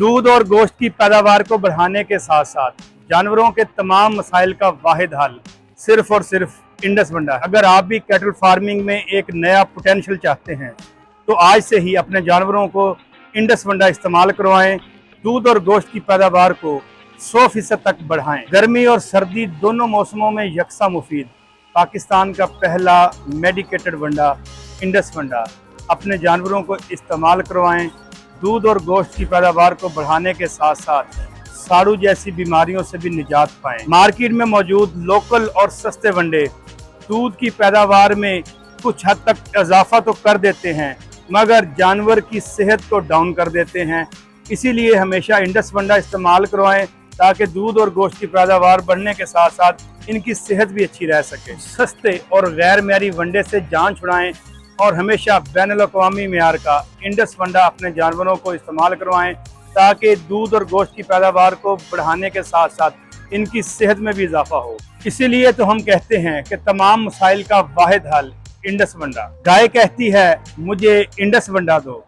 दूध और गोश्त की पैदावार को बढ़ाने के साथ साथ जानवरों के तमाम मसाइल का वाहिद हल सिर्फ और सिर्फ इंडस वंडा है। अगर आप भी कैटल फार्मिंग में एक नया पोटेंशियल चाहते हैं तो आज से ही अपने जानवरों को इंडस वंडा इस्तेमाल करवाएं। दूध और गोश्त की पैदावार को 100% तक बढ़ाएं। गर्मी और सर्दी दोनों मौसमों में यकसा मुफीद पाकिस्तान का पहला मेडिकेटेड वंडा इंडस वंडा अपने जानवरों को इस्तेमाल करवाएं। दूध और गोश्त की पैदावार को बढ़ाने के साथ साथ साड़ू जैसी बीमारियों से भी निजात पाएं। मार्केट में मौजूद लोकल और सस्ते वंडे दूध की पैदावार में कुछ हद तक इजाफा तो कर देते हैं मगर जानवर की सेहत को डाउन कर देते हैं। इसीलिए हमेशा इंडस वंडा इस्तेमाल करवाएं ताकि दूध और गोश्त की पैदावार बढ़ने के साथ साथ इनकी सेहत भी अच्छी रह सके। सस्ते और गैर मेयारी वंडे से जान छुड़ाएं और हमेशा बैनुल-अक़वामी मेयार का इंडस वंडा अपने जानवरों को इस्तेमाल करवाएं ताकि दूध और गोश्त की पैदावार को बढ़ाने के साथ साथ इनकी सेहत में भी इजाफा हो। इसीलिए तो हम कहते हैं कि तमाम मसाइल का वाहिद हल इंडस वंडा। गाय कहती है मुझे इंडस वंडा दो।